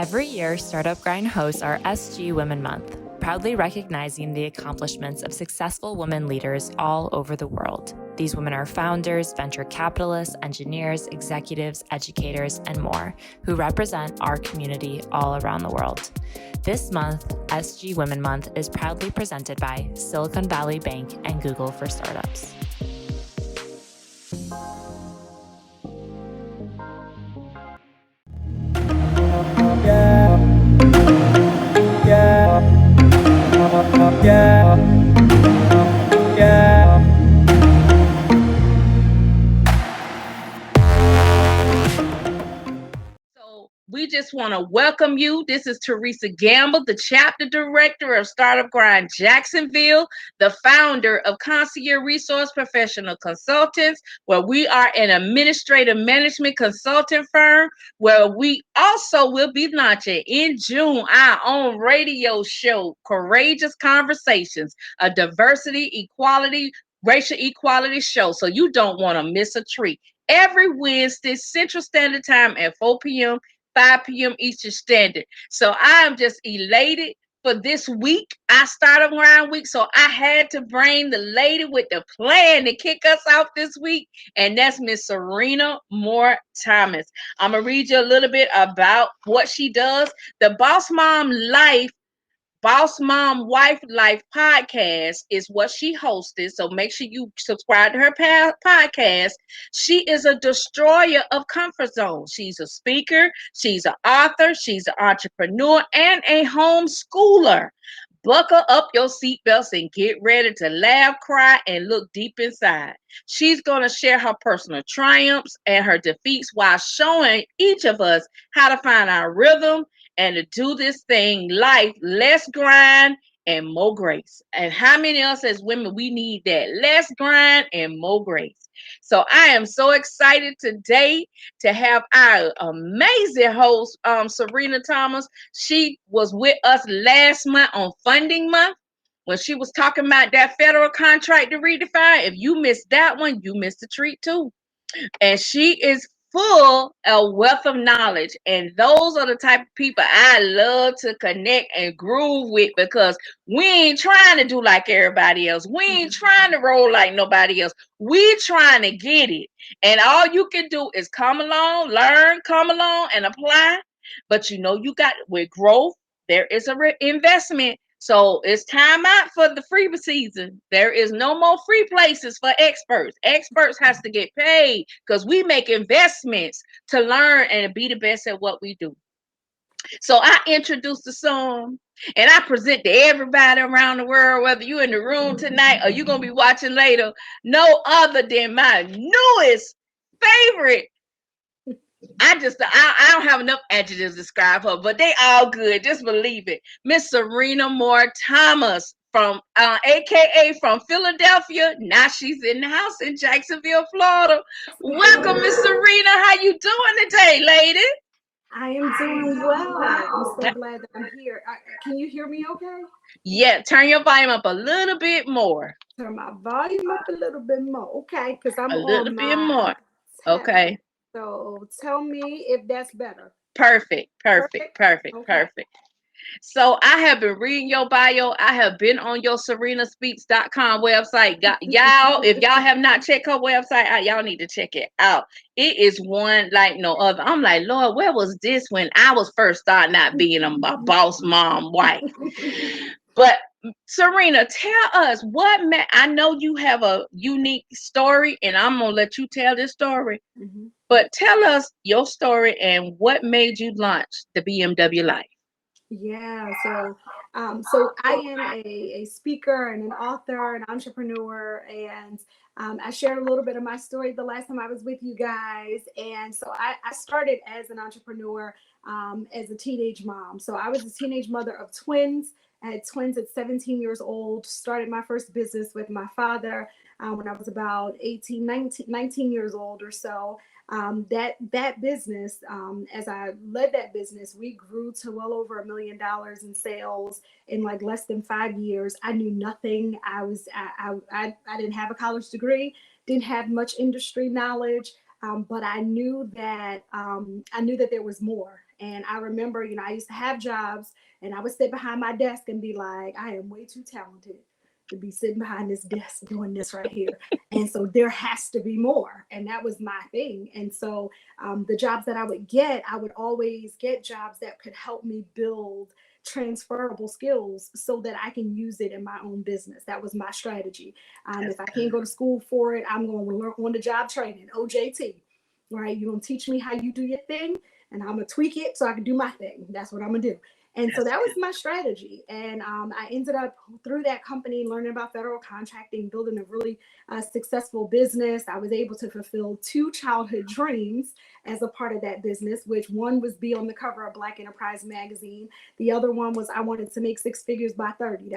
Every year, Startup Grind hosts our SGWomen Month, proudly recognizing the accomplishments of successful women leaders all over the world. These women are founders, venture capitalists, engineers, executives, educators, and more, who represent our community all around the world. This month, SGWomen Month is proudly presented by Silicon Valley Bank and Google for Startups. So we just want to welcome you. This is Teresa Gamble, the chapter director of Startup Grind Jacksonville, the founder of Concierge Resource Professional Consultants, where we are an administrative management consulting firm, where we also will be launching in June our own radio show, Courageous Conversations, a diversity, equality, racial equality show. So you don't want to miss a treat. Every Wednesday, Central Standard Time at 4 p.m., 5 p.m. Eastern Standard. So I am just elated for this week. I started Grind Week, so I had to bring the lady with the plan to kick us off this week, and that's Miss Sirena MooreThomas. I'm going to read you a little bit about what she does. The Boss Mom Wife Life podcast is what she hosted. So make sure you subscribe to her podcast. She is a destroyer of comfort zones. She's a speaker, she's an author, she's an entrepreneur, and a homeschooler. Buckle up your seatbelts and get ready to laugh, cry, and look deep inside. She's going to share her personal triumphs and her defeats while showing each of us how to find our rhythm and to do this thing life, less grind and more grace. And how many of us as women, we need that less grind and more grace. So I am so excited today to have our amazing host, Sirena Thomas. She was with us last month on Funding Month when she was talking about that federal contract to redefine. If you missed that one, you missed a treat too. And she is full of wealth of knowledge, and those are the type of people I love to connect and groove with, because we ain't trying to do like everybody else. We ain't trying to roll like nobody else. We trying to get it, and all you can do is come along, learn, come along and apply. But you know, you got, with growth there is a investment. So it's time out for the free season. There is no more free places for experts. Experts has to get paid, because we make investments to learn and be the best at what we do. So I introduce the song and I present to everybody around the world, whether you're in the room tonight or you're going to be watching later, no other than my newest favorite. I don't have enough adjectives to describe her, but they all good. Just believe it. Miss Sirena MooreThomas from AKA from Philadelphia. Now she's in the house in Jacksonville, Florida. Welcome, Miss Sirena. How you doing today, lady? I am doing well. I'm so glad that I'm here. Can you hear me okay? Yeah, turn your volume up a little bit more. Turn my volume up a little bit more, okay? Because I'm A little on bit my more. tablet. Okay. So tell me if that's better. Perfect. Okay. So I have been reading your bio. I have been on your serenaspeaks.com website. Y'all, if y'all have not checked her website out, y'all need to check it out. It is one like no other. I'm like, Lord, where was this when I was first starting out being a boss mom wife? But Sirena, tell us I know you have a unique story, and I'm gonna let you tell this story. Mm-hmm. But tell us your story and what made you launch the B.M.W life. Yeah, so I am a speaker and an author, an entrepreneur, and I shared a little bit of my story the last time I was with you guys. And so I started as an entrepreneur as a teenage mom. So I was a teenage mother of twins. I had twins at 17 years old, started my first business with my father when I was about 19 years old or so. That business, as I led that business, we grew to well over $1 million in sales in like less than 5 years. I knew nothing. I didn't have a college degree, didn't have much industry knowledge. But I knew that there was more, And I remember, I used to have jobs and I would sit behind my desk and be like, I am way too talented to be sitting behind this desk doing this right here. And so there has to be more. And that was my thing. And so the jobs that I would get, I would always get jobs that could help me build transferable skills so that I can use it in my own business. That was my strategy. If I can't go to school for it, I'm going to learn on the job training, OJT, right? You're going to teach me how you do your thing and I'm going to tweak it so I can do my thing. That's what I'm going to do. And so that was my strategy. And I ended up through that company learning about federal contracting, building a really successful business. I was able to fulfill 2 childhood dreams as a part of that business, which one was be on the cover of Black Enterprise magazine. The other one was I wanted to make 6 figures by 30.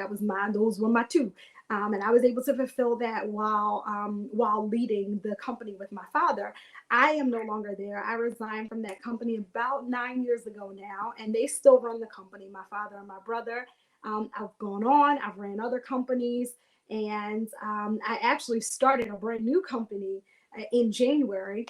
Those were my 2. And I was able to fulfill that while leading the company with my father. I am no longer there. I resigned from that company about 9 years ago now, and they still run the company, my father and my brother. I've gone on, I've ran other companies, and I actually started a brand new company in January.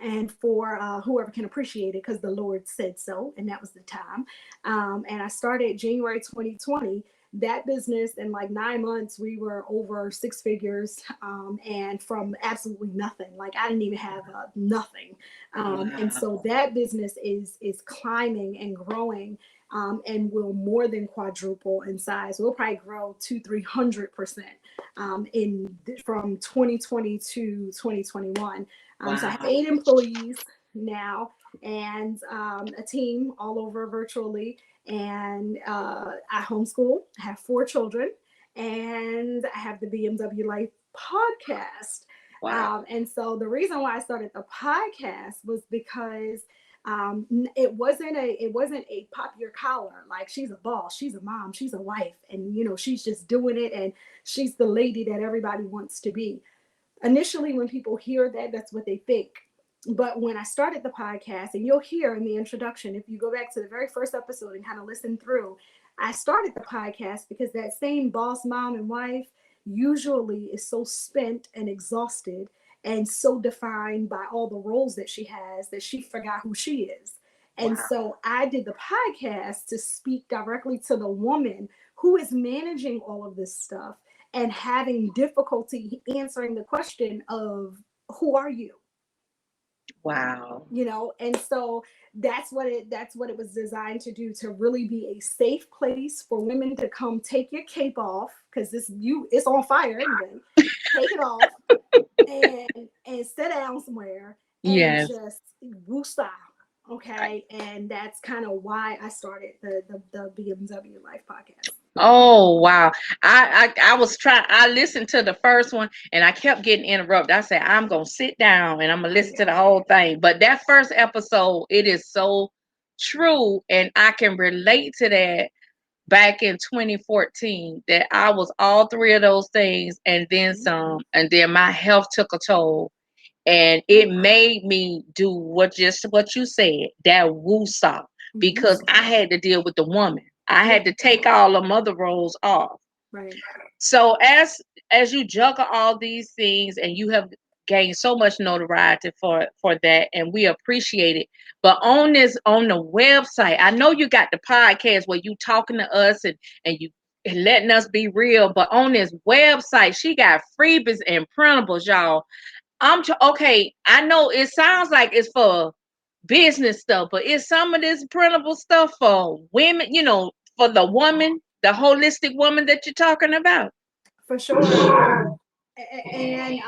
And for whoever can appreciate it, because the Lord said so, and that was the time. And I started January 2020. That business in like 9 months, we were over 6 figures, and from absolutely nothing. Like I didn't even have nothing. And so that business is climbing and growing, and will more than quadruple in size. We'll probably grow 200-300% in from 2020 to 2021. So I have 8 employees now and a team all over virtually. And I homeschool, I have 4 children, and I have the B.M.W Life podcast. Wow. And so the reason why I started the podcast was because it wasn't a pop your collar, like she's a boss, she's a mom, she's a wife, and she's just doing it, and she's the lady that everybody wants to be. Initially, when people hear that, that's what they think. But when I started the podcast, and you'll hear in the introduction, if you go back to the very first episode and kind of listen through, I started the podcast because that same boss, mom, and wife usually is so spent and exhausted and so defined by all the roles that she has that she forgot who she is. And so I did the podcast to speak directly to the woman who is managing all of this stuff and having difficulty answering the question of who are you? Wow. And so that's what it was designed to do, to really be a safe place for women to come take your cape off, because it's on fire anyway. Take it off and sit down somewhere and just woosah. Okay. And that's kind of why I started the B.M.W Life podcast. Oh wow. I listened to the first one and I kept getting interrupted. I said, I'm gonna sit down and I'm gonna listen to the whole thing. But that first episode, it is so true, and I can relate to that back in 2014, that I was all 3 of those things and then some, and then my health took a toll. And it made me do what you said, that woosah, because I had to deal with the woman. I had to take all the mother roles off. Right. So as you juggle all these things, and you have gained so much notoriety for that, and we appreciate it. But on the website, I know you got the podcast where you talking to us and you letting us be real. But on this website, she got freebies and printables, y'all. Okay. I know it sounds like it's for business stuff, but it's some of this printable stuff for women, for the woman, the holistic woman that you're talking about. For sure. And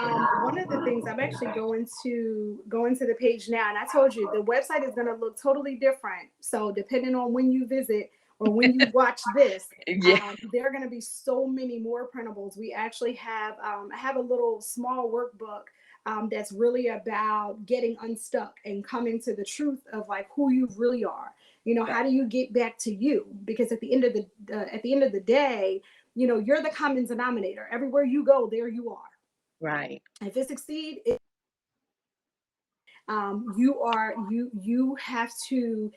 one of the things, I'm actually going to the page now, and I told you the website is going to look totally different. So depending on when you visit or when you watch this, there are going to be so many more printables. We actually have I have a little small workbook that's really about getting unstuck and coming to the truth of like who you really are. How do you get back to you? Because at the end of the day, you're the common denominator. Everywhere you go, there you are. Right. If it succeed, you have to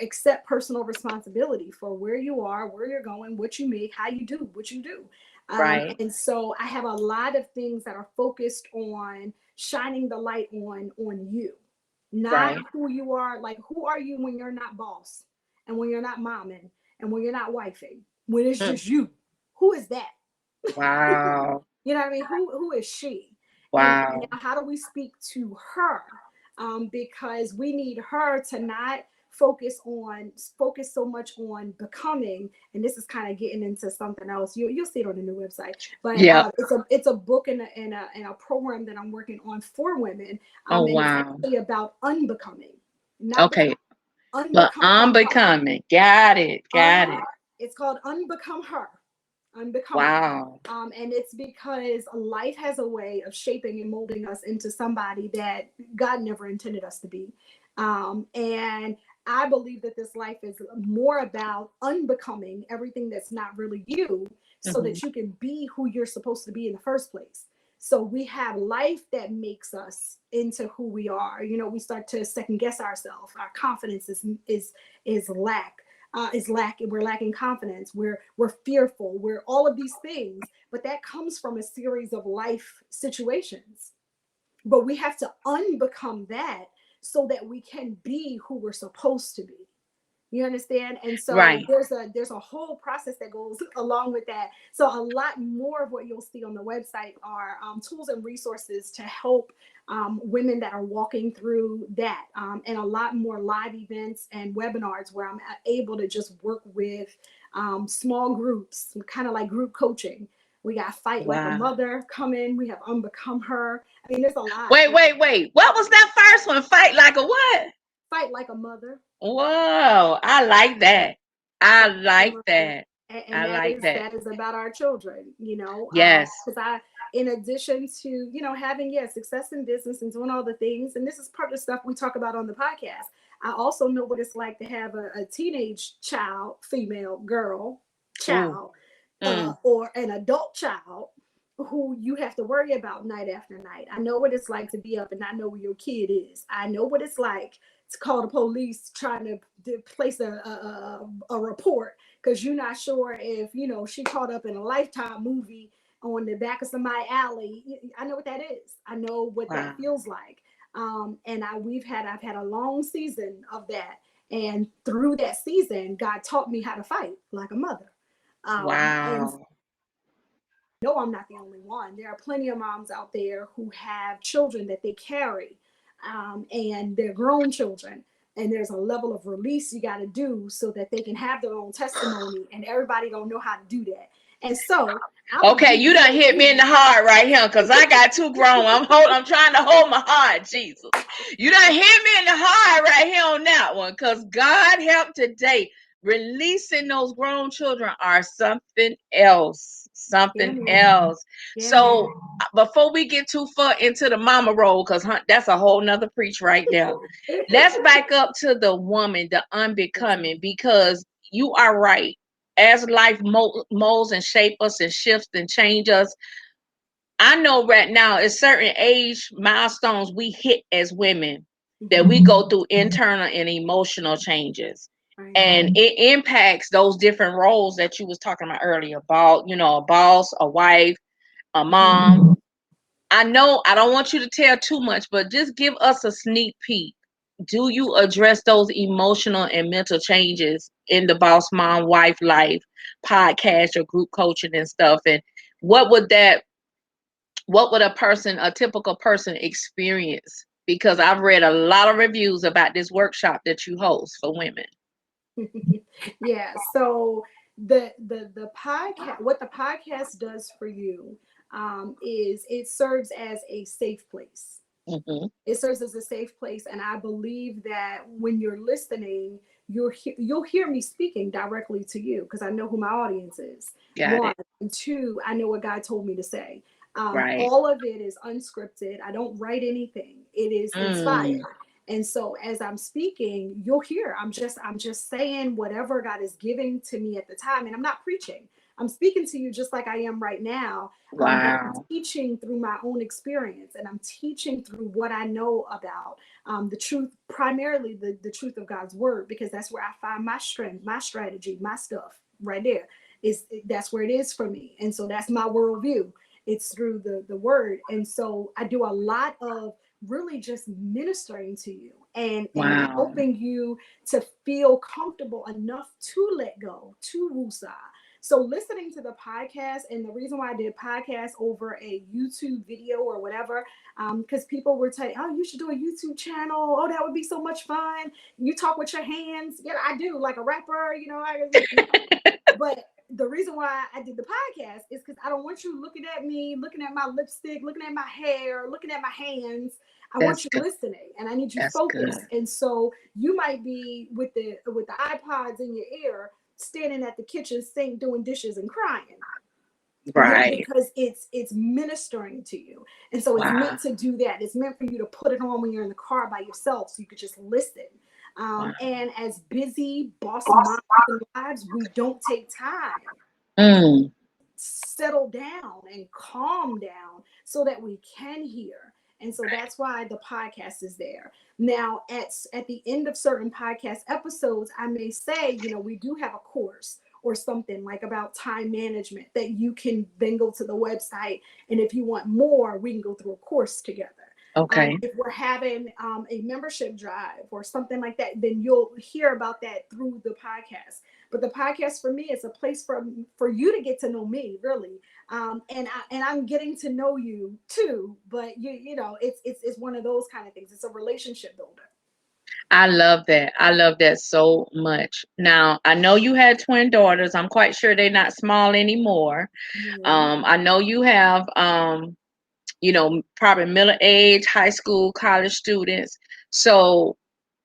accept personal responsibility for where you are, where you're going, what you make, how you do what you do. Right. And so I have a lot of things that are focused on shining the light on you. not Right. who you are. Like, who are you when you're not boss and when you're not momming and when you're not wifing, when it's Mm. just you? Who is that? Wow. You know what I mean? Who is she? And Wow. now how do we speak to her? Because we need her to not focus so much on becoming. And this is kind of getting into something else. You'll see it on the new website. But Yep. it's a book and a program that I'm working on for women. Oh, And it's wow. actually about unbecoming, not Okay. becoming, But unbecome her. unbecoming. Got it. Got it. It's called Unbecome Her. Unbecoming. Wow. And it's because life has a way of shaping and molding us into somebody that God never intended us to be. And I believe that this life is more about unbecoming everything that's not really you, so Mhm. that you can be who you're supposed to be in the first place. So we have life that makes us into who we are. You know, we start to second guess ourselves. Our confidence is lack. We're lacking confidence, we're fearful, we're all of these things, but that comes from a series of life situations. But we have to unbecome that so that we can be who we're supposed to be. You understand? And so Right. there's a whole process that goes along with that. So a lot more of what you'll see on the website are tools and resources to help women that are walking through that, and a lot more live events and webinars where I'm able to just work with small groups, kind of like group coaching. We got Fight Like a Wow. Mother coming. We have Unbecome Her. I mean, there's a lot. Wait. What was that first one? Fight like a what? Fight Like a Mother. Whoa. I like that. I like that. And I like that. that is about our children, you know, Yes. because in addition to, you know, having success in business and doing all the things, and this is part of the stuff we talk about on the podcast, I also know what it's like to have a teenage child, female girl Ooh. child, Mm. or an adult child who you have to worry about night after night. I know what it's like to be up and not know where your kid is. I know what it's like to call the police trying to place a report because you're not sure if, you know, she caught up in a Lifetime movie on the back of somebody's alley. I know what that is. I know what Wow. that feels like. And I've had a long season of that. And through that season, God taught me how to fight like a mother. And Wow. no, I'm not the only one. There are plenty of moms out there who have children that they carry, and they're grown children. And there's a level of release you got to do so that they can have their own testimony, and everybody don't know how to do that. And so I'm gonna Okay, give you you done a hit me in the preview. heart right here because I got too grown. I'm trying to hold my heart, Jesus. You done hit me in the heart right here on that one because God help today. Releasing those grown children are something else. Yeah, Something man. else. Yeah, man. So before we get too far into the mama role, because that's a whole nother preach right there. Let's back up to the woman, the Yes. unbecoming, because you are right. As life molds and shape us and shifts and change us, I know right now at certain age milestones we hit as women that we Mhm. go through internal and emotional changes. Right. And it impacts those different roles that you was talking about earlier about, you know, a boss, a wife, a mom. I know I don't want you to tell too much, but just give us a sneak peek. Do you address those emotional and mental changes in the boss mom wife life podcast or group coaching and stuff? And what would a typical person experience? Because I've read a lot of reviews about this workshop that you host for women. Yeah. So the podcast, what the podcast does for you, is it serves as a safe place. Mm-hmm. It serves as a safe place, and I believe that when you're listening, you'll hear me speaking directly to you because I know who my audience is. Got One it. and two, I know what God told me to say. Right. All of it is unscripted. I don't write anything. It is Mm. inspired. And so as I'm speaking, you'll hear I'm just saying whatever God is giving to me at the time, and I'm not preaching. I'm speaking to you just like I am right now, but I'm Wow. teaching through my own experience, and I'm teaching through what I know about the truth, primarily the truth of God's word, because that's where I find my strength, my strategy, my stuff right there. That's where it is for me. And so that's my worldview. It's through the word. And so I do a lot of really just ministering to you Wow. helping you to feel comfortable enough to let go, to woosah. So listening to the podcast, and the reason why I did podcast over a YouTube video or whatever, because people were saying, oh, you should do a YouTube channel. Oh, that would be so much fun. You talk with your hands. Yeah, I do, like a rapper, but the reason why I did the podcast is because I don't want you looking at me, looking at my lipstick, looking at my hair, looking at my hands. I want you listening, and I need you focused. And so you might be with the iPods in your ear, standing at the kitchen sink doing dishes and crying. Right. Because it's ministering to you. And so it's meant to do that. It's meant for you to put it on when you're in the car by yourself so you could just listen. And as busy boss moms and wives, we don't take time. Settle down and calm down so that we can hear. And so that's why the podcast is there. Now, at the end of certain podcast episodes, I may say, we do have a course or something like about time management that you can then go to the website. And if you want more, we can go through a course together. Okay. If we're having a membership drive or something like that, then you'll hear about that through the podcast. But the podcast for me is a place for you to get to know me, really, and I'm getting to know you too. But it's one of those kind of things. It's a relationship builder. I love that. I love that so much. Now, I know you had twin daughters. I'm quite sure they're not small anymore. I know you have probably middle age, high school, college students. So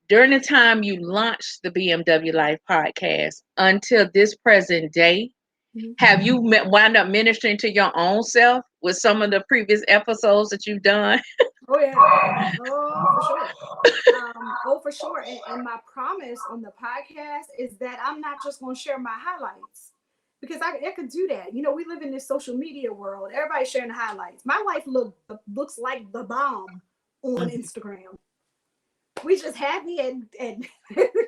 during the time you launched the B.M.W Life podcast until this present day, have you wound up ministering to your own self with some of the previous episodes that you've done? Oh yeah. Oh, for sure. For sure. And my promise on the podcast is that I'm not just going to share my highlights, because I could do that. We live in this social media world. Everybody's sharing the highlights. My life looks like the bomb on Instagram. We just happy and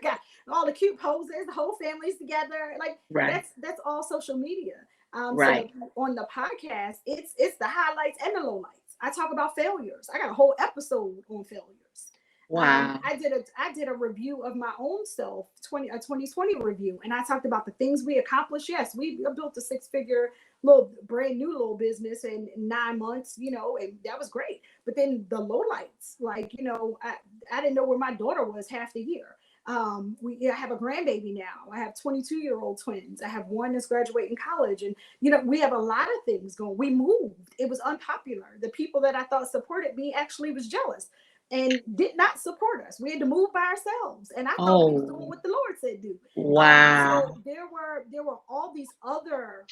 got all the cute poses, the whole family's together. Like that's all social media. So on the podcast, it's the highlights and the lowlights. I talk about failures. I got a whole episode on failures. Wow. I did a review of my own self, a 2020 review, and I talked about the things we accomplished. Yes, we built a 6-figure brand new little business in 9 months, and that was great. But then the lowlights, like, I didn't know where my daughter was half the year. I have a grandbaby now. I have 22-year-old twins. I have one that's graduating college, and we have a lot of things going. We moved. It was unpopular. The people that I thought supported me actually was jealous and did not support us. We had to move by ourselves, and I thought we was doing what the Lord said do. Wow. So there were all these other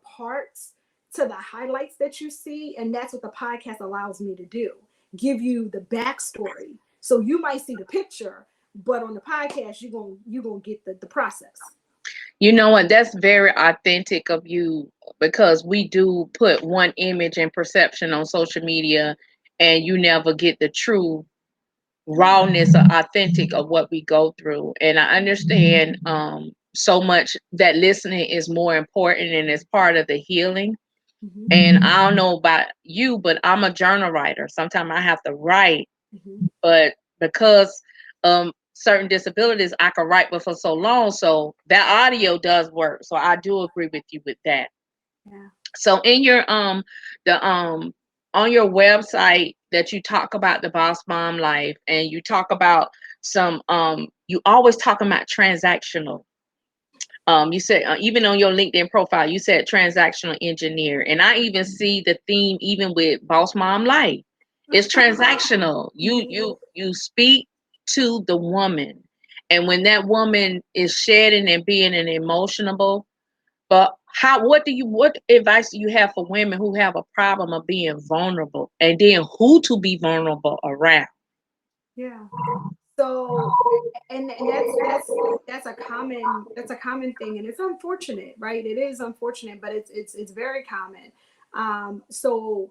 parts to the highlights that you see, and that's what the podcast allows me to do. Give you the backstory. So you might see the picture, but on the podcast, you're gonna get the process. You know what? That's very authentic of you, because we do put one image and perception on social media, and you never get the true rawness or authentic of what we go through. And I understand so much that listening is more important and it's part of the healing. And I don't know about you, but I'm a journal writer. Sometimes I have to write, but because certain disabilities, I can write for so long. So that audio does work. So I do agree with you with that. Yeah. So in your on your website that you talk about the boss mom life, and you talk about some you always talking about transactional. You said even on your LinkedIn profile, you said transactional engineer, and I even see the theme even with boss mom life. It's transactional. You speak to the woman, and when that woman is shedding and being an emotional, but what advice do you have for women who have a problem of being vulnerable, and then who to be vulnerable around? Yeah. So, and that's a common thing, and it's unfortunate, right? It is unfortunate, but it's very common. So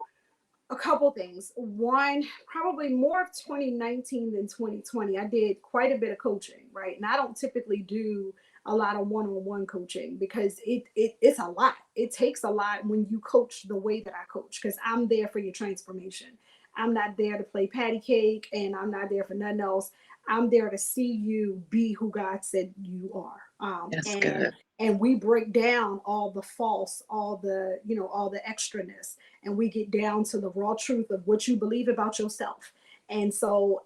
a couple things. One, probably more of 2019 than 2020. I did quite a bit of coaching, right? And I don't typically do a lot of one-on-one coaching because it's a lot. It takes a lot when you coach the way that I coach, because I'm there for your transformation. I'm not there to play patty cake, and I'm not there for nothing else. I'm there to see you be who God said you are. That's good. And we break down all the false, all the, all the extraness, and we get down to the raw truth of what you believe about yourself. And so,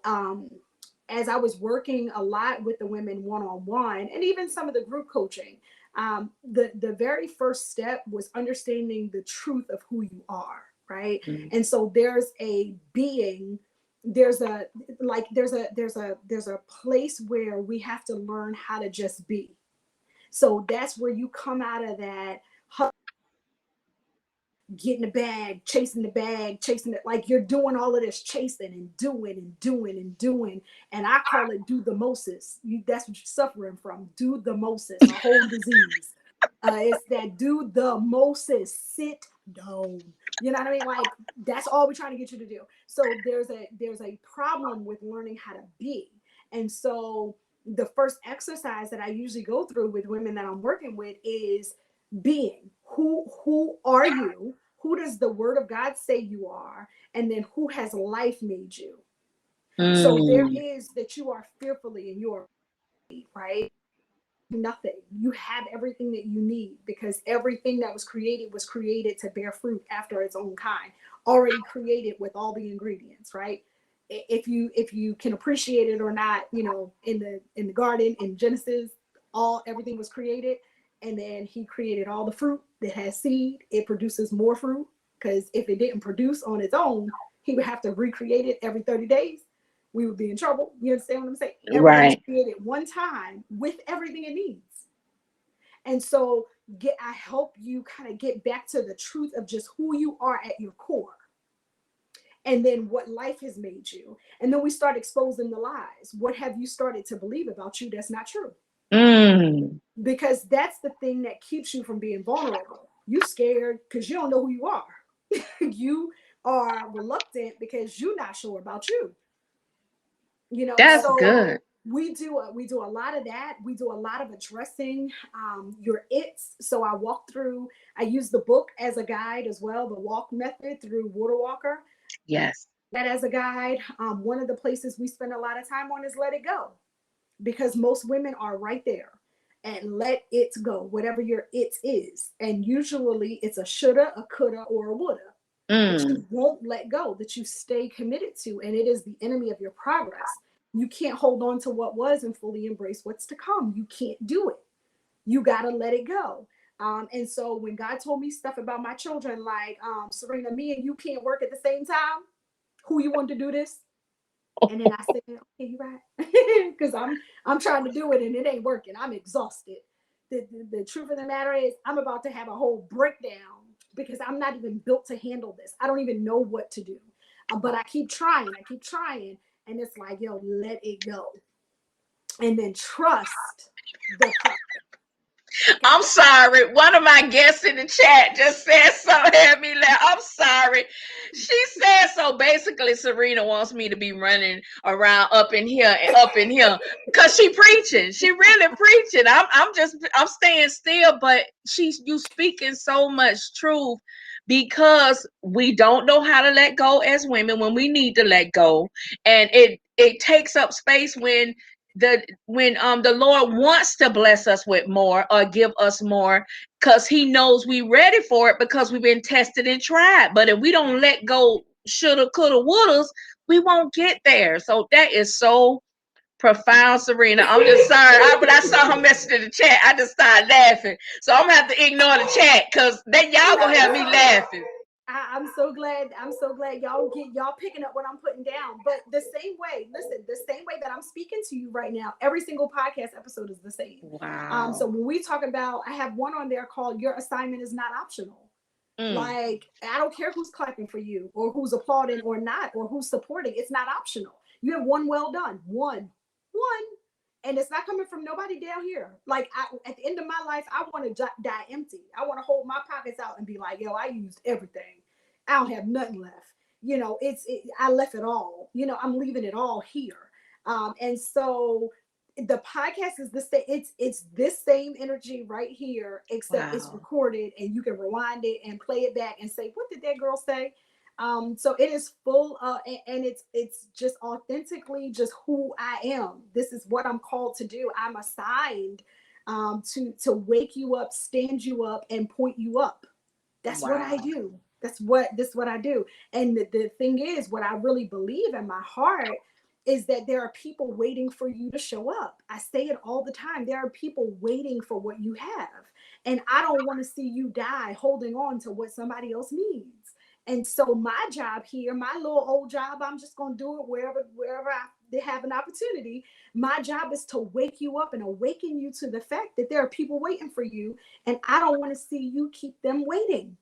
as I was working a lot with the women one-on-one, and even some of the group coaching, the very first step was understanding the truth of who you are, right? Mm. And so there's a being, there's a place where we have to learn how to just be. So that's where you come out of that getting the bag, chasing it, like you're doing all of this chasing and doing and doing and doing. And I call it do the Moses. That's what you're suffering from. Do the Moses, a whole disease. It's that do the Moses, sit down. You know what I mean? Like that's all we're trying to get you to do. So there's a problem with learning how to be. And so the first exercise that I usually go through with women that I'm working with is being. Who are you? Who does the word of God say you are? And then who has life made you? So there is that you are fearfully and you are right. Nothing. You have everything that you need, because everything that was created to bear fruit after its own kind, already created with all the ingredients, right? If you can appreciate it or not, in the garden in Genesis, everything was created, and then he created all the fruit that has seed. It produces more fruit, because if it didn't produce on its own, he would have to recreate it every 30 days. We would be in trouble. You understand what I'm saying? Everything was created one time with everything it needs. And so I help you kind of get back to the truth of just who you are at your core. And then what life has made you. And then we start exposing the lies. What have you started to believe about you that's not true? Because that's the thing that keeps you from being vulnerable. You scared because you don't know who you are. You are reluctant because you're not sure about you. That's so good. We do a lot of that. We do a lot of addressing your its. So I use the book as a guide as well, the walk method through Water Walker. Yes. That as a guide. One of the places we spend a lot of time on is let it go, because most women are right there. And let it go, whatever your it is. And usually it's a shoulda, a coulda, or a woulda that you won't let go, that you stay committed to. And it is the enemy of your progress. You can't hold on to what was and fully embrace what's to come. You can't do it. You got to let it go. And so when God told me stuff about my children, like, Sirena, me and you can't work at the same time. Who you want to do this? And then I said, okay, you're right. Because I'm trying to do it and it ain't working. I'm exhausted. The truth of the matter is I'm about to have a whole breakdown because I'm not even built to handle this. I don't even know what to do. But I keep trying. And it's like, yo, let it go. And then trust the process. I'm sorry. One of my guests in the chat just said something, had me laugh. I'm sorry. She said, so basically Sirena wants me to be running around up in here because she preaching. She really preaching. I'm staying still, but you speaking so much truth, because we don't know how to let go as women when we need to let go. And it takes up space when the Lord wants to bless us with more or give us more, because he knows we ready for it, because we've been tested and tried. But if we don't let go, shoulda, coulda, wouldas, we won't get there. So that is so profound, Sirena. I'm just sorry. When I saw her message in the chat, I just started laughing. So I'm gonna have to ignore the chat, because then y'all gonna have me laughing. I'm so glad y'all picking up what I'm putting down. But the same way that I'm speaking to you right now, every single podcast episode is the same. Wow. So when we talk about, I have one on there called "Your Assignment is Not Optional." Like, I don't care who's clapping for you or who's applauding or not, or who's supporting. It's not optional. You have one well done, one, and it's not coming from nobody down here. Like, at the end of my life, I want to die empty. I want to hold my pockets out and be like, yo, I used everything. I don't have nothing left. I left it all. I'm leaving it all here. And so the podcast is the same. It's this same energy right here, except It's recorded and you can rewind it and play it back and say, what did that girl say? So it is full and it's just authentically just who I am. This is what I'm called to do. I'm assigned to wake you up, stand you up, and point you up. That's what I Wow. do. That's what I do. And the thing is, what I really believe in my heart is that there are people waiting for you to show up. I say it all the time. There are people waiting for what you have. And I don't want to see you die holding on to what somebody else needs. And so my job here, my little old job, I'm just going to do it wherever they have an opportunity. My job is to wake you up and awaken you to the fact that there are people waiting for you, and I don't want to see you keep them waiting.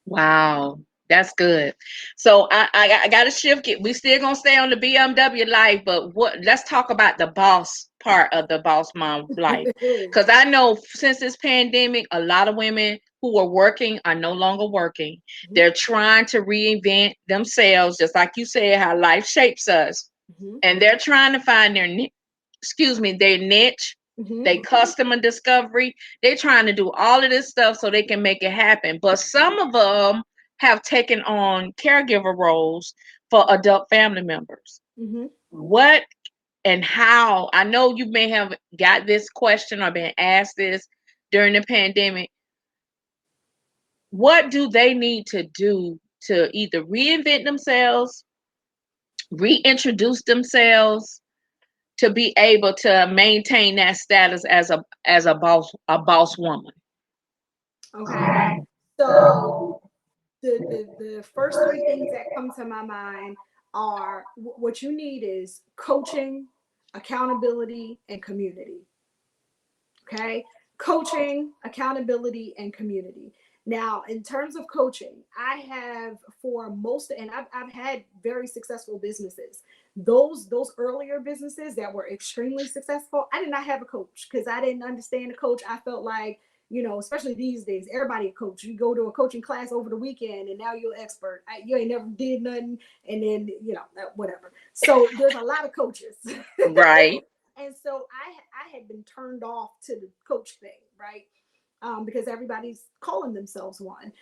Wow, that's good. So I got to shift it. We still gonna stay on the BMW life, but let's talk about the boss part of the boss mom life. Because I know since this pandemic, a lot of women who are working are no longer working. They're trying to reinvent themselves, just like you said, how life shapes us, and they're trying to find their niche, they customer discovery. They're trying to do all of this stuff so they can make it happen. But some of them have taken on caregiver roles for adult family members. What and how? I know you may have got this question or been asked this during the pandemic. What do they need to do to either reinvent themselves, reintroduce themselves, to be able to maintain that status as a boss woman? Okay. So the first three things that come to my mind are what you need is coaching, accountability, and community. Okay. Coaching, accountability, and community. Now, in terms of coaching, I have for most, and I've had very successful businesses. Those earlier businesses that were extremely successful, I did not have a coach because I didn't understand the coach. I felt like, especially these days, everybody a coach. You go to a coaching class over the weekend and now you're an expert. You ain't never did nothing, and then whatever. So there's a lot of coaches. Right. And so I had been turned off to the coach thing, right? Because everybody's calling themselves one.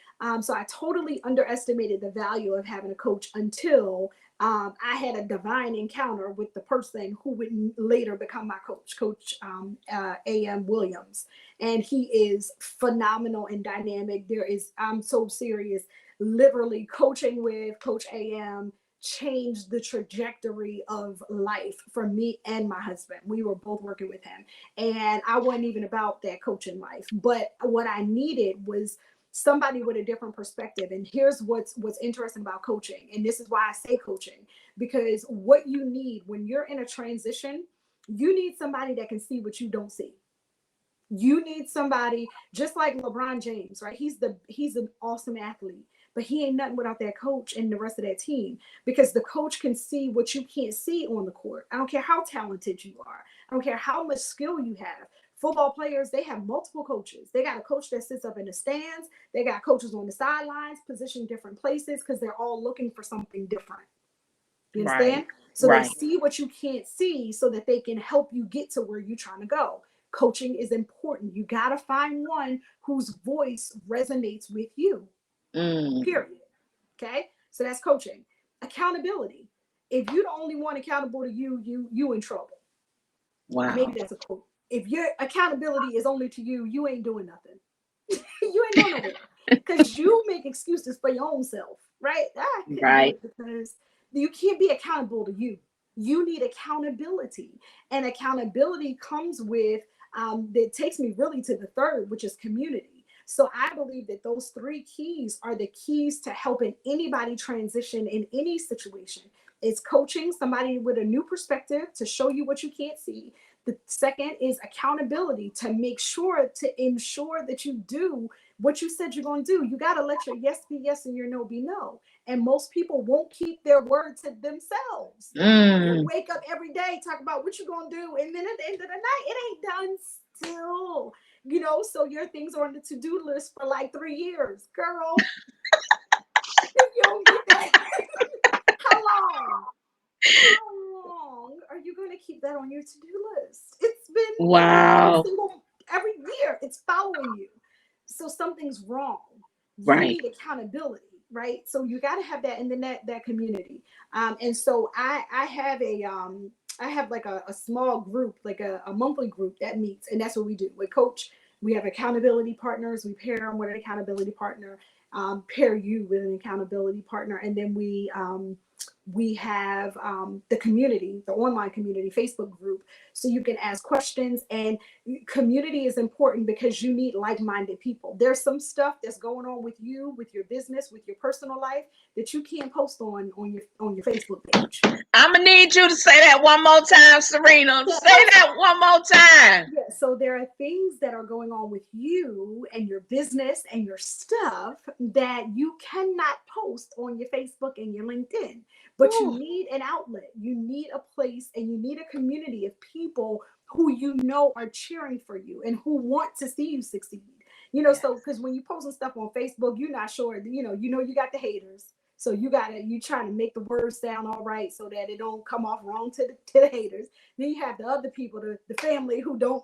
So I totally underestimated the value of having a coach until I had a divine encounter with the person who would later become my coach, Coach A.M. Williams. And he is phenomenal and dynamic. I'm so serious, literally coaching with Coach A.M. changed the trajectory of life for me and my husband. We were both working with him, and I wasn't even about that coaching life. But what I needed was somebody with a different perspective. And here's what's interesting about coaching, and this is why I say coaching, because what you need when you're in a transition, you need somebody that can see what you don't see. You need somebody just like LeBron James, right? He's an awesome athlete, but he ain't nothing without that coach and the rest of that team, because the coach can see what you can't see on the court. I don't care how talented you are. I don't care how much skill you have. Football players, they have multiple coaches. They got a coach that sits up in the stands. They got coaches on the sidelines, positioned different places because they're all looking for something different. You Right. understand? So they see what you can't see so that they can help you get to where you're trying to go. Coaching is important. You got to find one whose voice resonates with you. Period. Okay? So that's coaching. Accountability. If you're the only one accountable to you, you in trouble. Wow. Maybe that's a quote. If your accountability is only to you, you ain't doing nothing. You ain't going nowhere because you make excuses for your own self, right? I couldn't do Right. it because you can't be accountable to you. You need accountability, and accountability comes with that takes me really to the third, which is community. So I believe that those three keys are the keys to helping anybody transition in any situation. It's coaching, somebody with a new perspective to show you what you can't see. The second is accountability, to make sure, to ensure that you do what you said you're going to do. You got to let your yes be yes and your no be no. And most people won't keep their word to themselves. You wake up every day, talk about what you're going to do, and then at the end of the night, it ain't done still. So your things are on the to-do list for like 3 years. Girl, if you don't get that, how long? How long are you going to keep that on your to-do list? It's been Wow. every year it's following you. So something's wrong. You Right. need accountability. right? So you got to have that, and then that community. And so I have I have like a small group, like a monthly group that meets, and that's what we do. We coach. We have accountability partners. We pair them with an accountability partner, pair you with an accountability partner, and then we have the community, the online community Facebook group, so you can ask questions. And community is important because you need like-minded people. There's some stuff that's going on with you, with your business, with your personal life, that you can't post on your Facebook page. I'm gonna need you to say that one more time, Sirena. Say that one more time. Yeah, so there are things that are going on with you and your business and your stuff that you cannot post on your Facebook and your LinkedIn, but you need an outlet. You need a place, and you need a community of people who you know are cheering for you and who want to see you succeed. So because when you posting stuff on Facebook, you're not sure, you got the haters. So you trying to make the words sound all right so that it don't come off wrong to the haters. Then you have the other people, the family, who don't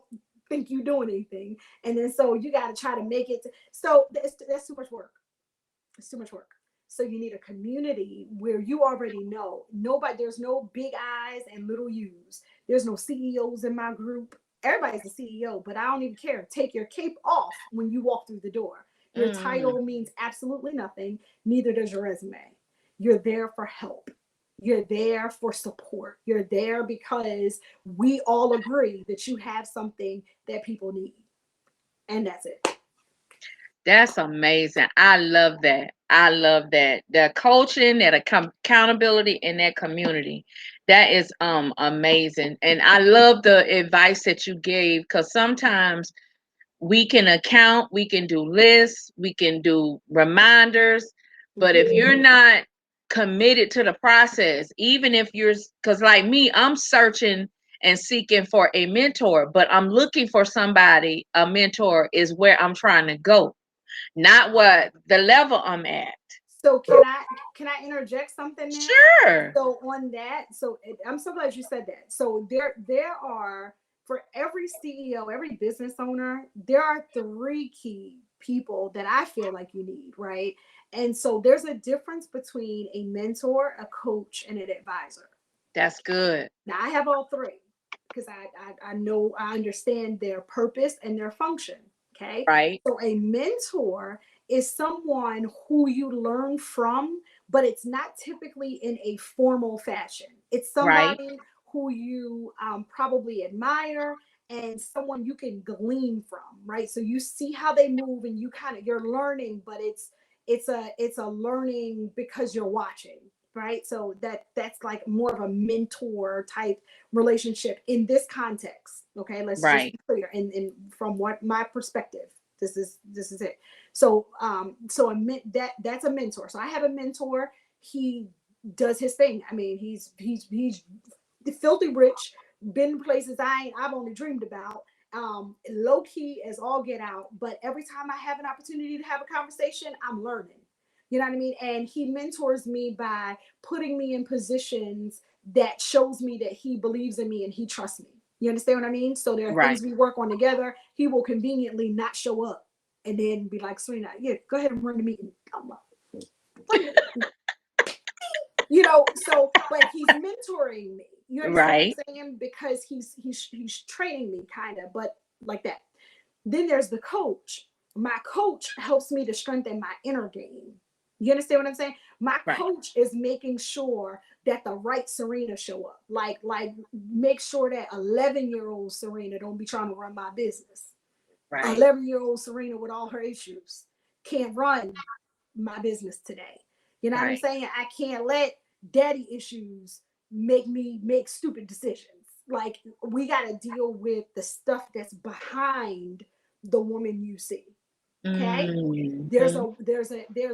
think you doing anything. And then so you got to try to make it. So that's too much work. It's too much work. So you need a community where you already know there's no big I's and little U's. There's no CEOs in my group. Everybody's a CEO, but I don't even care. Take your cape off when you walk through the door. Your title means absolutely nothing. Neither does your resume. You're there for help. You're there for support. You're there because we all agree that you have something that people need. And that's it. That's amazing. I love that. I love that. The coaching, that accountability in that community. That is amazing. And I love the advice that you gave, because sometimes we can account, we can do lists, we can do reminders, but if you're not committed to the process, even if you're, because like me, I'm searching and seeking for a mentor, but I'm looking for somebody, a mentor is where I'm trying to go, not what the level I'm at. So can I interject something there? Sure. So on that, I'm so glad you said that. So there are, for every CEO, every business owner, there are 3 key people that I feel like you need, right? And so there's a difference between a mentor, a coach, and an advisor. That's good. Now I have all 3 because I know, I understand their purpose and their function. Okay. Right. So a mentor is someone who you learn from, but it's not typically in a formal fashion. It's somebody who you probably admire, and someone you can glean from, right? So you see how they move, and you're learning, but it's a learning because you're watching, right? So that's like more of a mentor type relationship in this context. Okay, let's just be clear. And from what my perspective, this is it. So that's a mentor. So I have a mentor. He does his thing. I mean, he's filthy rich, been places I've only dreamed about. Low key as all get out, but every time I have an opportunity to have a conversation, I'm learning. You know what I mean? And he mentors me by putting me in positions that shows me that he believes in me and he trusts me. You understand what I mean? So there are things we work on together. He will conveniently not show up and then be like, Serena, yeah, go ahead and run the meeting. I'm like, so, but he's mentoring me. You understand what I'm saying? Because he's training me, kind of, but like that. Then there's the coach. My coach helps me to strengthen my inner game. You understand what I'm saying? My coach is making sure that the right Serena show up. Like make sure that 11-year-old Serena don't be trying to run my business. 11-year-old Serena with all her issues can't run my business today. You know what I'm saying? I can't let daddy issues make me make stupid decisions. Like, we got to deal with the stuff that's behind the woman you see. Okay. There's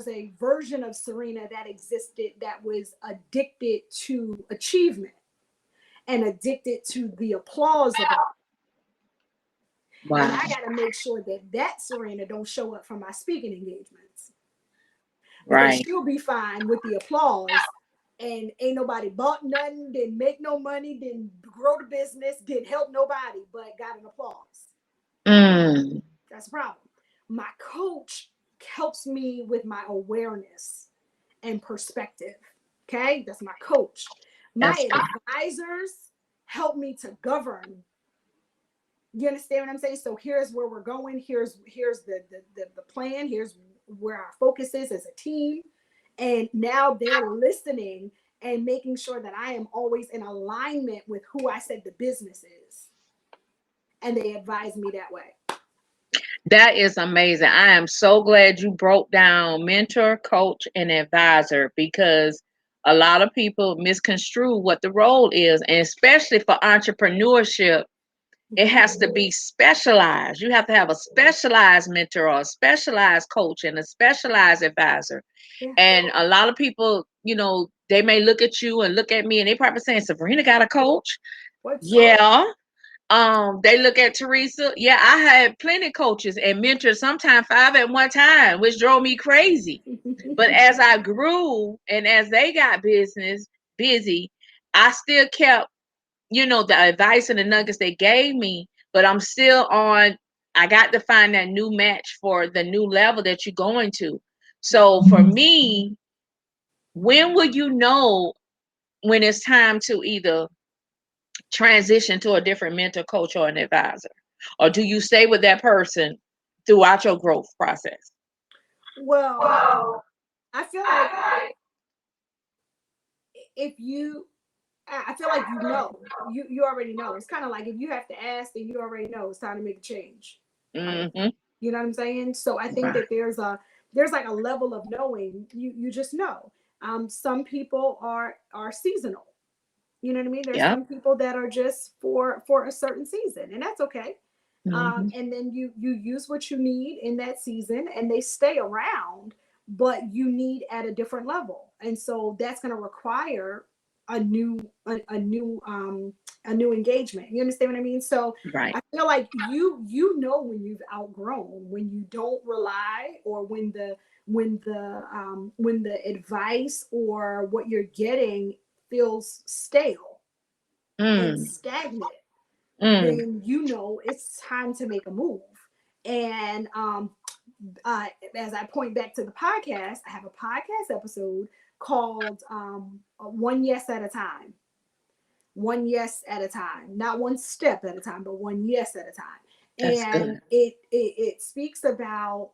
a version of Serena that existed that was addicted to achievement and addicted to the applause of it. And I got to make sure that Serena don't show up for my speaking engagements. Because she'll be fine with the applause, and ain't nobody bought nothing, didn't make no money, didn't grow the business, didn't help nobody, but got an applause. That's a problem. My coach helps me with my awareness. and perspective. Okay, that's my coach. That's My advisors help me to govern. You understand what I'm saying? So here's where we're going. Here's the plan. Here's where our focus is as a team. And now they're listening and making sure that I am always in alignment with who I said the business is. And they advise me that way. That is amazing. I am so glad you broke down mentor, coach, and advisor, because a lot of people misconstrue what the role is. And especially for entrepreneurship, it has to be specialized. You have to have a specialized mentor or a specialized coach and a specialized advisor. Yeah. And a lot of people, they may look at you and look at me and they probably saying, Sabrina got a coach. What's Yeah. They look at Teresa. Yeah, I had plenty coaches and mentors, sometimes 5 at one time, which drove me crazy. But as I grew and as they got busy, I still kept, the advice and the nuggets they gave me, but I'm still on. I got to find that new match for the new level that you're going to. So for me, when will you know when it's time to either transition to a different mentor, coach, or an advisor? Or do you stay with that person throughout your growth process? Well, I feel like if you, I feel like you already know. It's kind of like if you have to ask, then you already know it's time to make a change. Mm-hmm. You know what I'm saying? So I think that there's like a level of knowing. You just know. Some people are seasonal. You know what I mean? There's Yeah. some people that are just for a certain season, and that's okay. Mm-hmm. And then you use what you need in that season, and they stay around, but you need at a different level, and so that's going to require a new a new a new engagement. You understand what I mean? So Right. I feel like you know when you've outgrown, when you don't rely, or when the advice or what you're getting feels stale and Mm. stagnant, Mm. then you know it's time to make a move. And as I point back to the podcast, I have a podcast episode called One Yes at a Time. One yes at a time, not one step at a time, but one yes at a time. That's And good. it speaks about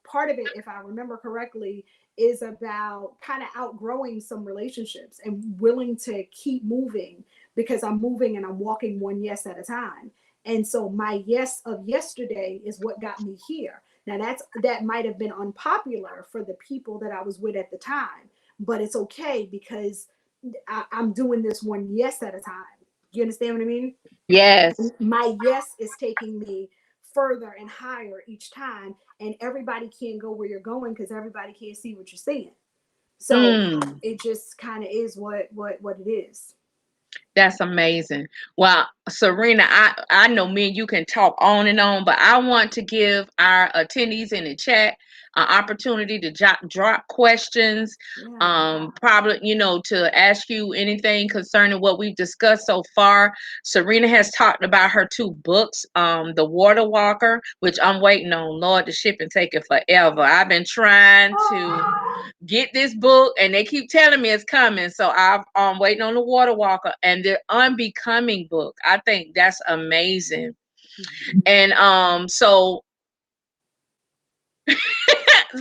part of it, if I remember correctly, is about kind of outgrowing some relationships and willing to keep moving because I'm moving and I'm walking one yes at a time. And so my yes of yesterday is what got me here. Now that might have been unpopular for the people that I was with at the time, but it's okay because I'm doing this one yes at a time. You understand what I mean? Yes. My yes is taking me further and higher each time, and everybody can't go where you're going because everybody can't see what you're seeing. So Mm. it just kind of is what it is. That's amazing. Well, Serena, I know me and you can talk on and on, but I want to give our attendees in the chat an opportunity to drop questions, Yeah. probably, to ask you anything concerning what we've discussed so far. Serena has talked about her 2 books, The Water Walker, which I'm waiting on. Lord, the shipping taking forever. I've been trying to get this book and they keep telling me it's coming, so I'm waiting on The Water Walker and the Unbecoming book. I think that's amazing. And so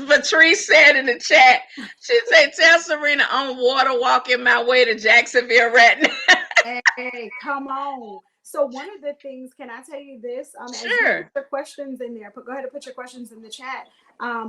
Patrice said in the chat, she said, tell Serena I'm water walking my way to Jacksonville right now. Hey, come on. So one of the things, can I tell you this? As you put Sure. your questions in there, go ahead and put your questions in the chat.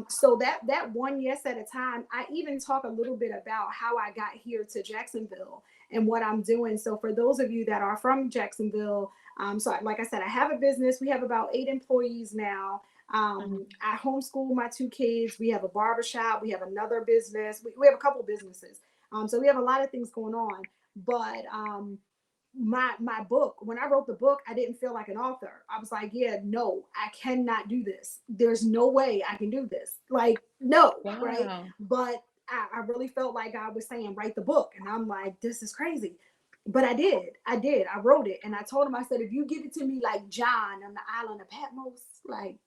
So that one yes at a time, I even talk a little bit about how I got here to Jacksonville and what I'm doing. So for those of you that are from Jacksonville, so like I said, I have a business. We have about 8 employees now. I homeschool my 2 kids. We have a barbershop. We have another business. We have a couple businesses. So we have a lot of things going on. But my book, when I wrote the book, I didn't feel like an author. I was like, yeah, no, I cannot do this. There's no way I can do this. Like, no, right? Wow. But I really felt like God was saying, write the book. And I'm like, this is crazy. But I did. I wrote it. And I told him, I said, if you give it to me like John on the island of Patmos, like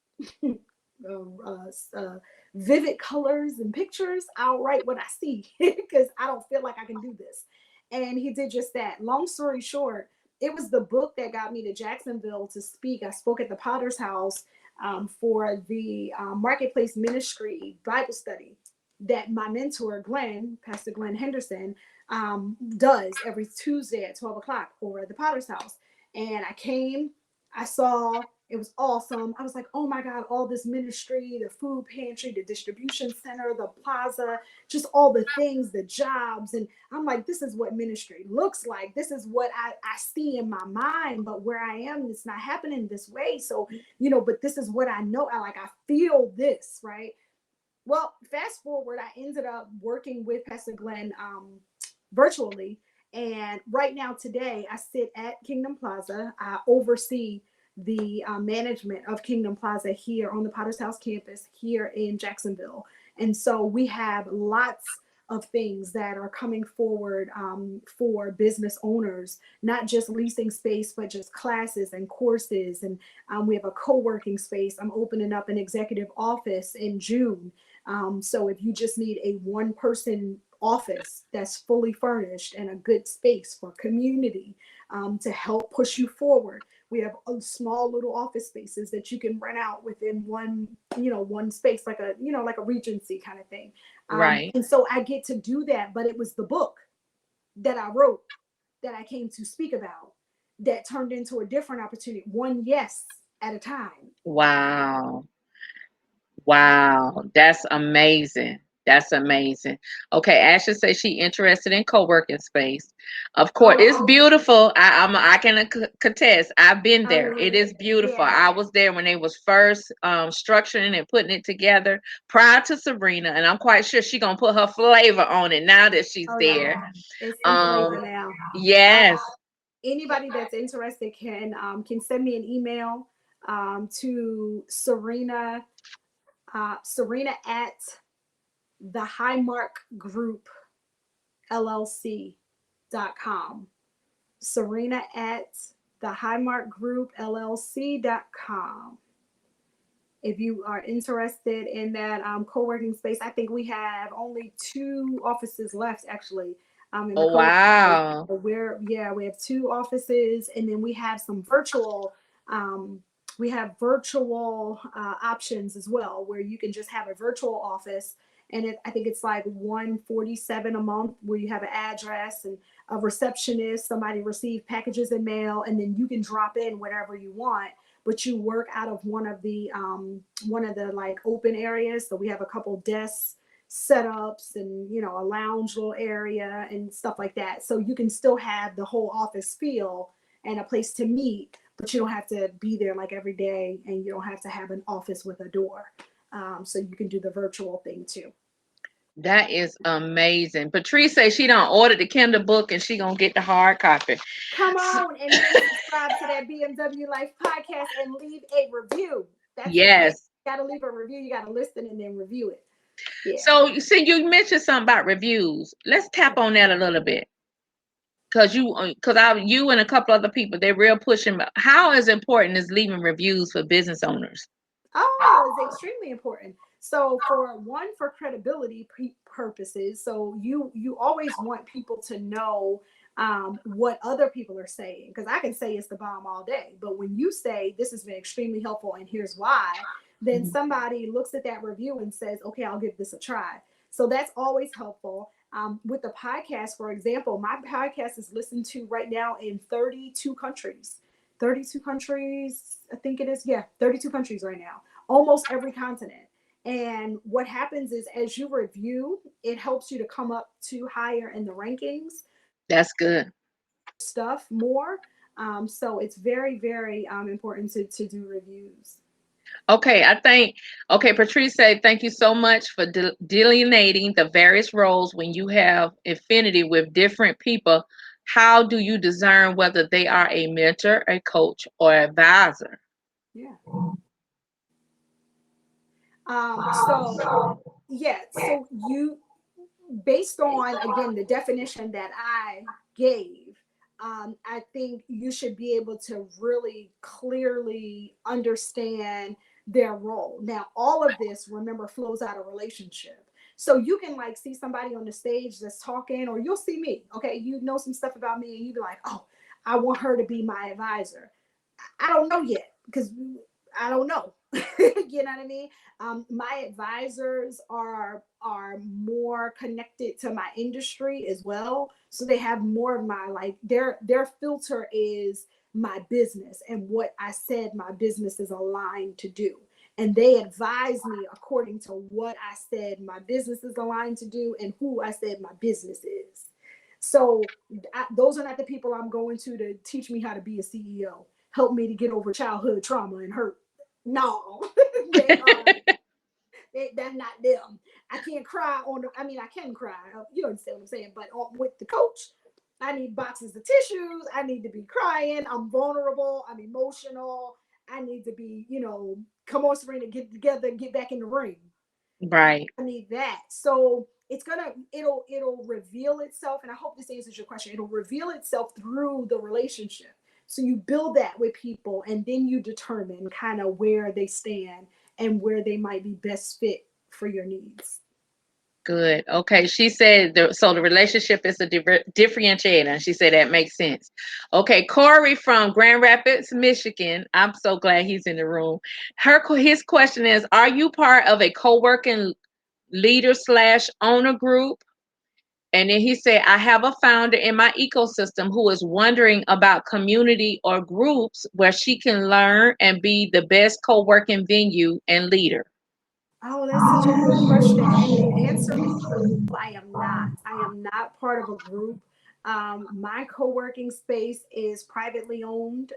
vivid colors and pictures, I'll write what I see because I don't feel like I can do this. And he did just that. Long story short, it was the book that got me to Jacksonville to speak. I spoke at the Potter's House for the Marketplace Ministry Bible study that my mentor, Glenn, Pastor Glenn Henderson, does every Tuesday at 12 o'clock over at the Potter's House. And I came, I saw, it was awesome. I was like, oh my God, all this ministry, the food pantry, the distribution center, the plaza, just all the things, the jobs. And I'm like, this is what ministry looks like. This is what I see in my mind, but where I am, it's not happening this way. So, but this is what I know. I feel this, right? Well, fast forward, I ended up working with Pastor Glenn virtually. And right now, today, I sit at Kingdom Plaza. I oversee the management of Kingdom Plaza here on the Potter's House campus here in Jacksonville. And so we have lots of things that are coming forward for business owners, not just leasing space, but just classes and courses. And we have a co-working space. I'm opening up an executive office in June. So if you just need a one-person office that's fully furnished and a good space for community to help push you forward, we have small little office spaces that you can rent out within one space, like a Regency kind of thing. Right. And so I get to do that, but it was the book that I wrote that I came to speak about that turned into a different opportunity, one yes at a time. Wow. Wow. That's amazing. That's amazing. Okay, Ashley says she interested in co-working space. Of course, it's beautiful. I can contest. I've been there. It is beautiful. Yeah. I was there when they was first structuring and putting it together prior to Serena, and I'm quite sure she's gonna put her flavor on it now that she's there. Yeah. It's in flavor now. Yes. Anybody that's interested can send me an email to Serena at the Highmark Group LLC.com. Serena at the Highmark Group LLC.com. If you are interested in that co-working space, I think we have only 2 offices left actually. In the Wow. we have 2 offices, and then we have some virtual options as well, where you can just have a virtual office, and I think it's like $147 a month, where you have an address and a receptionist, somebody receive packages in mail, and then you can drop in whatever you want, but you work out of one of the like open areas. So we have a couple desks, setups, and a lounge little area and stuff like that. So you can still have the whole office feel and a place to meet, but you don't have to be there like every day, and you don't have to have an office with a door. So you can do the virtual thing too. That is amazing. Patrice says she done ordered the Kindle book and she gonna get the hard copy. Come on, and then subscribe to that B.M.W Life podcast and leave a review. That's yes. You gotta leave a review. You gotta listen and then review it. Yeah. So you mentioned something about reviews. Let's tap on that a little bit. Because you and a couple other people, they're real pushing. How is important is leaving reviews for business owners? Oh, it's extremely important. So for credibility purposes, so you always want people to know what other people are saying, because I can say it's the bomb all day, but when you say this has been extremely helpful and here's why, then somebody looks at that review and says, okay, I'll give this a try. So that's always helpful. With the podcast, for example, my podcast is listened to right now in 32 countries. 32 countries, I think it is. Yeah, 32 countries right now, almost every continent. And what happens is, as you review, it helps you to come up to higher in the rankings. That's good. Stuff more. So it's very, very important to do reviews. Okay, Patrice said, thank you so much for delineating the various roles when you have affinity with different people. How do you discern whether they are a mentor, a coach, or advisor? Yeah. So you, based on, again, the definition that I gave, I think you should be able to really clearly understand their role. Now, all of this, remember, flows out of relationship. So you can like see somebody on the stage that's talking, or you'll see me. Okay, you know some stuff about me, and you be like, oh, I want her to be my advisor. I don't know yet because I don't know. You know what I mean? My advisors are more connected to my industry as well, so they have more of my like their filter is my business and what I said my business is aligned to do. And they advise me according to what I said my business is aligned to do and who I said my business is. So those are not the people I'm going to teach me how to be a CEO, help me to get over childhood trauma and hurt. No, they are. That's not them. I can't cry on the. I mean, I can cry. You understand what I'm saying? But with the coach, I need boxes of tissues. I need to be crying. I'm vulnerable. I'm emotional. I need to be, come on, Serena, get together and get back in the ring. Right. I need that. So it'll reveal itself. And I hope this answers your question. It'll reveal itself through the relationship. So you build that with people, and then you determine kind of where they stand and where they might be best fit for your needs. Good. Okay. She said, so the relationship is a differentiator. And she said that makes sense. Okay. Corey from Grand Rapids, Michigan. I'm so glad he's in the room. His question is, are you part of a co-working leader / owner group? And then he said, I have a founder in my ecosystem who is wondering about community or groups where she can learn and be the best co-working venue and leader. Oh, that's such a good question. And the answer is I am not. I am not part of a group. My co-working space is privately owned.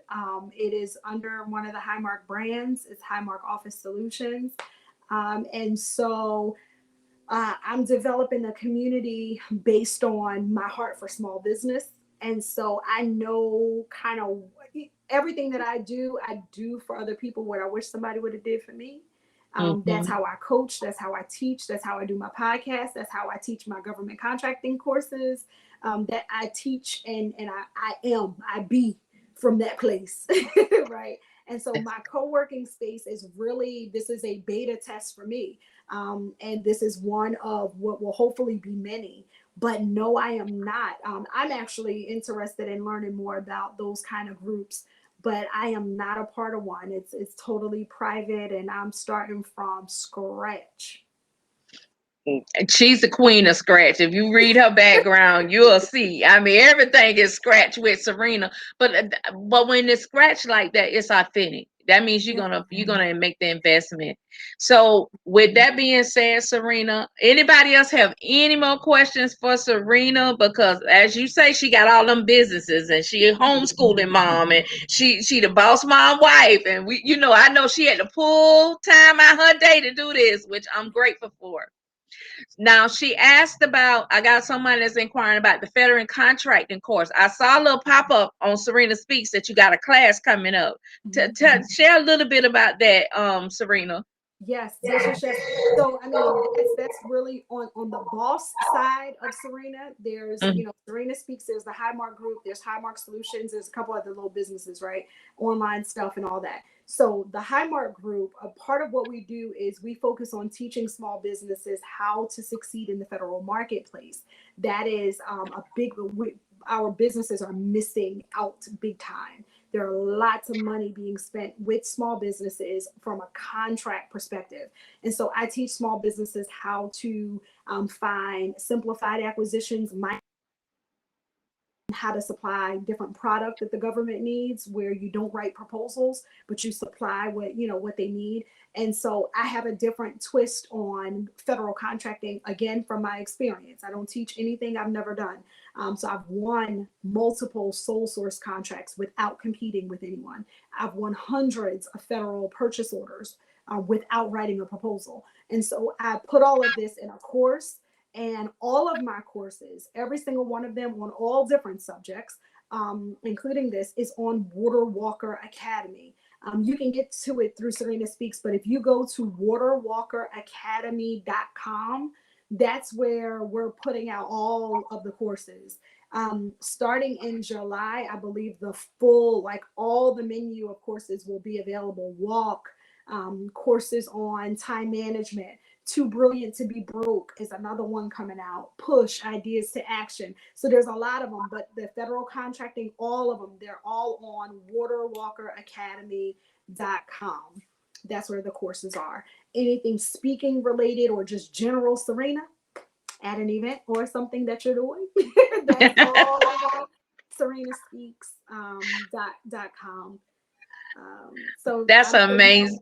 It is under one of the Highmark brands. It's Highmark Office Solutions. And so I'm developing a community based on my heart for small business. And so I know kind of everything that I do for other people what I wish somebody would have did for me. That's how I coach. That's how I teach. That's how I do my podcast. That's how I teach my government contracting courses. That I teach and I be from that place, right? And so my co-working space is really, this is a beta test for me. And this is one of what will hopefully be many. But no, I am not. I'm actually interested in learning more about those kind of groups, but I am not a part of one. It's totally private, and I'm starting from scratch. She's the queen of scratch. If you read her background, you'll see. I mean, everything is scratch with Sirena, but when it's scratch like that, it's authentic. That means you're gonna make the investment. So, with that being said, Sirena, anybody else have any more questions for Sirena? Because as you say, she got all them businesses, and she a homeschooling mom, and she the boss mom wife, and I know she had to pull time out her day to do this, which I'm grateful for. Now she asked about, I got someone that's inquiring about the federal contracting course. I saw a little pop-up on Sirena Speaks that you got a class coming up. Share a little bit about that, Sirena. Yes. So I mean, that's really on the boss side of Sirena. There's Sirena Speaks. There's the Highmark Group. There's Highmark Solutions. There's a couple other little businesses, right? Online stuff and all that. So the Highmark Group, a part of what we do is we focus on teaching small businesses how to succeed in the federal marketplace. That is our businesses are missing out big time. There are lots of money being spent with small businesses from a contract perspective. And so I teach small businesses how to find simplified acquisitions, how to supply different product that the government needs, where you don't write proposals, but you supply what they need. And so I have a different twist on federal contracting, again, from my experience. I don't teach anything I've never done. So I've won multiple sole source contracts without competing with anyone. I've won hundreds of federal purchase orders without writing a proposal. And so I put all of this in a course. And all of my courses, every single one of them on all different subjects, including this, is on Water Walker Academy. You can get to it through Sirena Speaks, but if you go to waterwalkeracademy.com, that's where we're putting out all of the courses. Starting in July, I believe the full, all the menu of courses will be available. Walk, courses on time management. Too Brilliant to Be Broke is another one coming out. Push Ideas to Action. So there's a lot of them, but the federal contracting, all of them, they're all on waterwalkeracademy.com. That's where the courses are. Anything speaking related or just general Serena at an event or something that you're doing, that's all on serenaspeaks.com. So That's I'm amazing.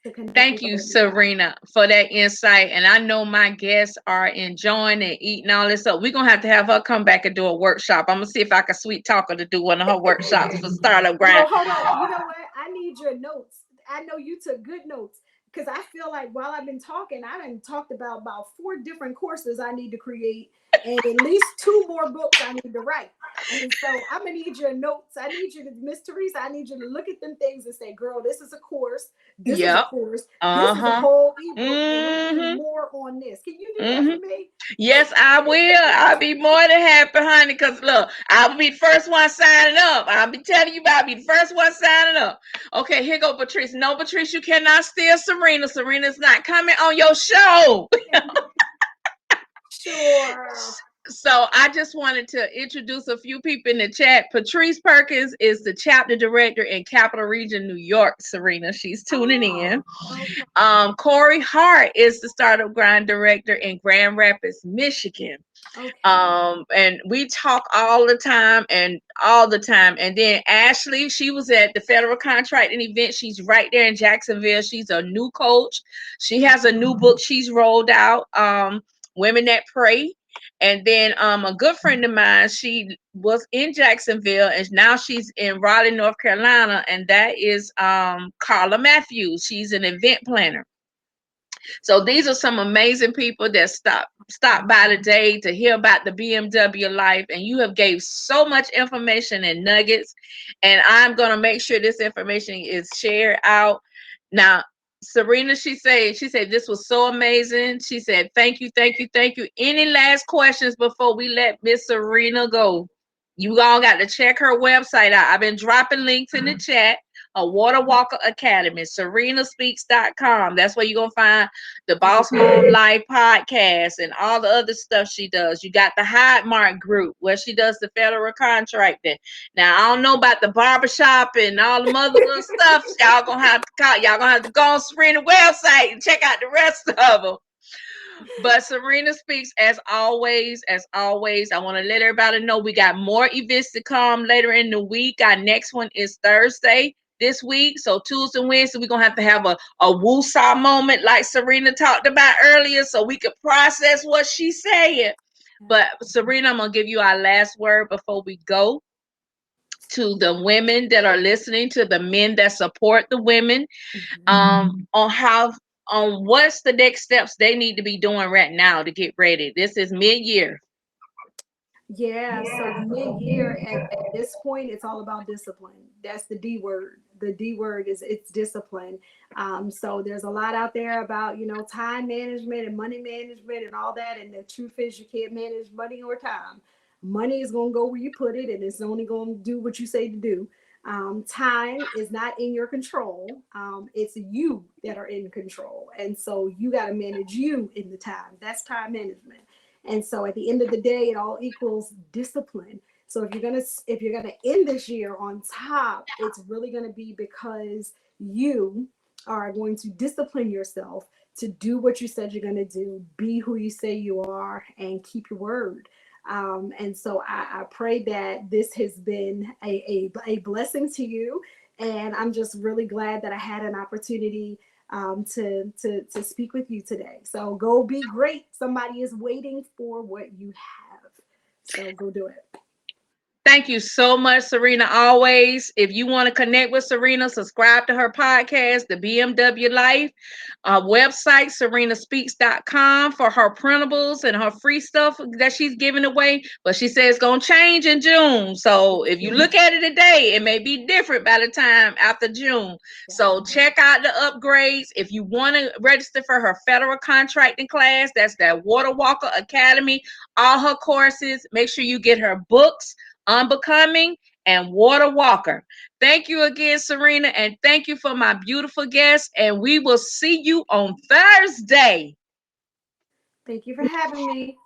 to connect Thank with you, all of you guys. Serena, for that insight. And I know my guests are enjoying and eating all this up. We're going to have her come back and do a workshop. I'm going to see if I can sweet talk her to do one of her workshops for Startup Grind. No, hold on. You know what? I need your notes. I know you took good notes because I feel like while I've been talking, I done talked about 4 different courses I need to create and at least 2 more books I need to write. And so I'm gonna need your notes. I need you to, Miss Teresa, I need you to look at them things and say, girl, this is a course. This is a Yep. course. This is a whole ebook. And we need Mm-hmm. more on this. Can you do that for me? Yes, I will. I'll be more than happy, honey, because look, I'll be the first one signing up. I'll be telling you about I'll be the first one signing up. Okay, here go Patrice. No, Patrice, you cannot steal Serena. Serena's not coming on your show. Sure. So I just wanted to introduce a few people in the chat. Patrice Perkins is the chapter director in Capital Region, New York, Serena. She's tuning in. Okay. Corey Hart is the Startup Grind director in Grand Rapids, Michigan. Okay. And we talk all the time. And then Ashley, she was at the federal contracting event. She's right there in Jacksonville. She's a new coach. She has a new book she's rolled out, Women That Pray. And then a good friend of mine, she was in Jacksonville and now she's in Raleigh, North Carolina, and that is Carla Matthews. She's an event planner. So these are some amazing people that stop by today to hear about the B.M.W life, and you have gave so much information and nuggets, and I'm going to make sure this information is shared out. Now, Serena, she said this was so amazing. She said, thank you. Any last questions before we let Miss Serena go? You all got to check her website out. I've been dropping links in the chat. A Water Walker Academy, SerenaSpeaks.com. That's where you're going to find the Boss Mom Life podcast and all the other stuff she does. You got the Highmark Group where she does the federal contracting. Now, I don't know about the barbershop and all the other little stuff. Y'all going to have to go on Serena's website and check out the rest of them. But Serena Speaks, as always, I want to let everybody know we got more events to come later in the week. Our next one is Thursday this week. So Tuesday and Wednesday, we're going to have a woo-saw moment like Serena talked about earlier so we could process what she's saying. But Serena, I'm going to give you our last word before we go. To the women that are listening, to the men that support the women, on what's the next steps they need to be doing right now to get ready. This is mid-year. Yeah, so mid-year at this point, it's all about discipline. That's the D word. The D word is it's discipline. So there's a lot out there about, time management and money management and all that. And the truth is you can't manage money or time. Money is going to go where you put it, and it's only going to do what you say to do. Time is not in your control. It's you that are in control. And so you got to manage you in the time. That's time management. And so at the end of the day, it all equals discipline. So if you're gonna end this year on top, it's really gonna be because you are going to discipline yourself to do what you said you're gonna do, be who you say you are, and keep your word. And so I pray that this has been a blessing to you. And I'm just really glad that I had an opportunity to speak with you today. So go be great. Somebody is waiting for what you have. So go do it. Thank you so much, Serena. Always, if you want to connect with Serena, subscribe to her podcast, The B.M.W Life, website, serenaspeaks.com, for her printables and her free stuff that she's giving away. But she says it's going to change in June. So if you look at it today, it may be different by the time after June. So check out the upgrades. If you want to register for her federal contracting class, that's that Water Walker Academy, all her courses. Make sure you get her books, Unbecoming and water walker. Thank you again, Sirena, and thank you for my beautiful guest. And we will see you on Thursday. Thank you for having me.